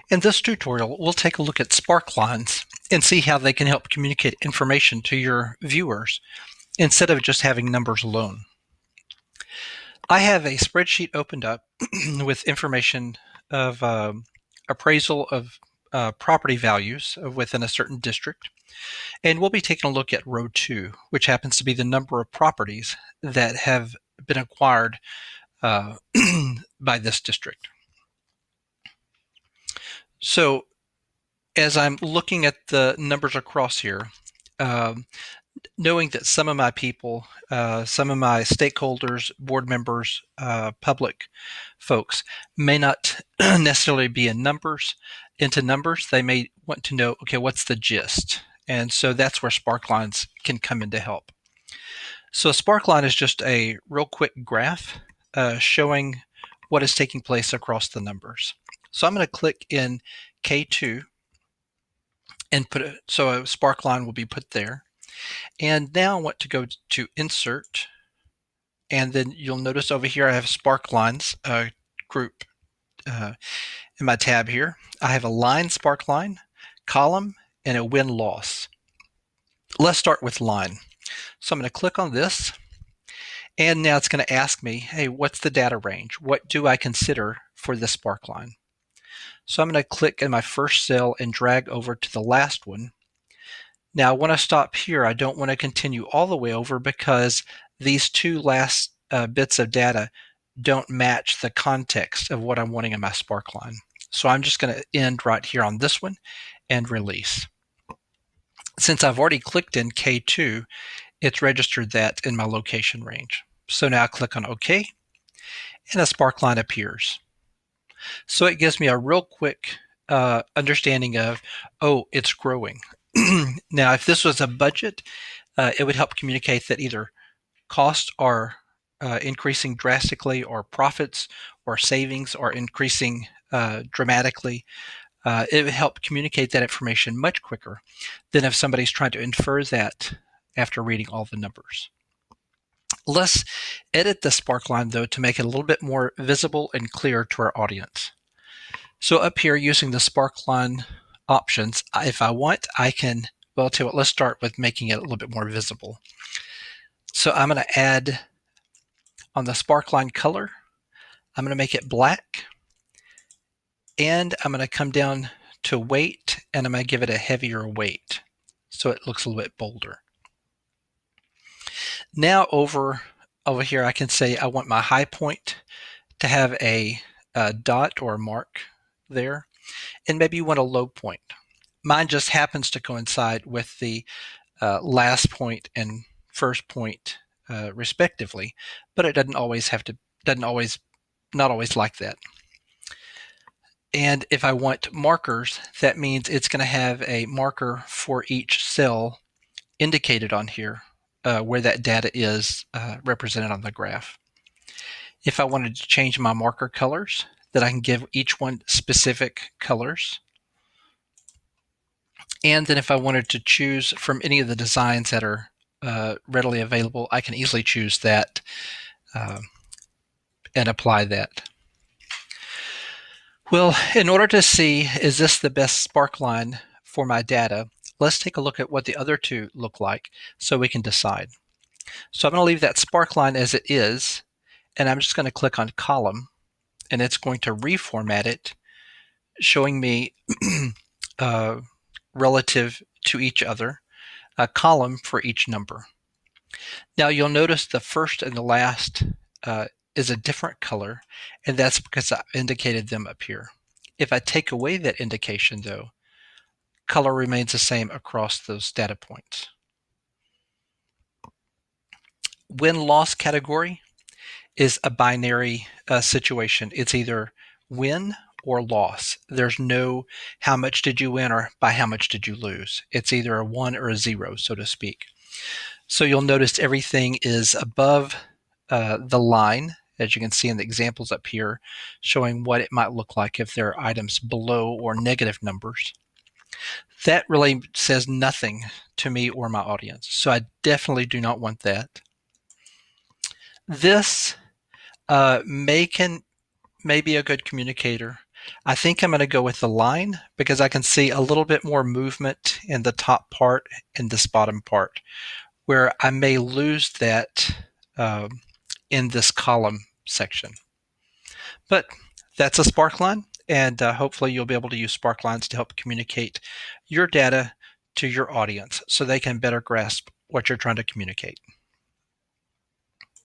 In this tutorial, we'll take a look at Sparklines and see how they can help communicate information to your viewers instead of just having numbers alone. I have a spreadsheet opened up with information of appraisal of property values within a certain district. And we'll be taking a look at row 2, which happens to be the number of properties that have been acquired by this district. So as I'm looking at the numbers across here, knowing that some of my people, some of my stakeholders, board members, public folks may not necessarily be into numbers, they may want to know, okay, what's the gist? And so that's where Sparklines can come in to help. So a Sparkline is just a real quick graph showing what is taking place across the numbers. So I'm going to click in K2 and put it, so a Sparkline will be put there. And now I want to go to Insert, and then you'll notice over here I have Sparklines group in my tab here. I have a line Sparkline, column, and a win-loss. Let's start with line. So I'm going to click on this, and now it's going to ask me, hey, what's the data range? What do I consider for this Sparkline? So I'm going to click in my first cell and drag over to the last one. Now I want to stop here. I don't want to continue all the way over because these two last bits of data don't match the context of what I'm wanting in my Sparkline. So I'm just going to end right here on this one and release. Since I've already clicked in K2, it's registered that in my location range. So now I click on OK, and a Sparkline appears. So it gives me a real quick understanding of, oh, it's growing. Now, if this was a budget, it would help communicate that either costs are increasing drastically, or profits or savings are increasing dramatically. It would help communicate that information much quicker than if somebody's trying to infer that after reading all the numbers. Let's edit the Sparkline, though, to make it a little bit more visible and clear to our audience. So up here, using the Sparkline options, if I want, I can, well, tell you what, let's start with making it a little bit more visible. So I'm going to add on the Sparkline color, I'm going to make it black, and I'm going to come down to weight, and I'm going to give it a heavier weight so it looks a little bit bolder. Now over here, I can say I want my high point to have a dot or a mark there, and maybe you want a low point. Mine just happens to coincide with the last point and first point respectively, but it doesn't always not always like that. And if I want markers, that means it's going to have a marker for each cell indicated on here where that data is represented on the graph. If I wanted to change my marker colors, that I can give each one specific colors. And then if I wanted to choose from any of the designs that are readily available, I can easily choose that and apply that. Well, in order to see, is this the best Sparkline for my data, let's take a look at what the other two look like so we can decide. So I'm going to leave that Sparkline as it is, and I'm just going to click on column, and it's going to reformat it, showing me relative to each other, a column for each number. Now you'll notice the first and the last is a different color, and that's because I indicated them up here. If I take away that indication, though, color remains the same across those data points. Win-loss category is a binary situation. It's either win or loss. There's no how much did you win or by how much did you lose. It's either a 1 or a 0, so to speak. So you'll notice everything is above the line, as you can see in the examples up here, showing what it might look like if there are items below or negative numbers. That really says nothing to me or my audience, so I definitely do not want that. This may be a good communicator, I think I'm going to go with the line because I can see a little bit more movement in the top part and this bottom part, where I may lose that um, in this column section. But that's a Sparkline, and hopefully you'll be able to use Sparklines to help communicate your data to your audience so they can better grasp what you're trying to communicate.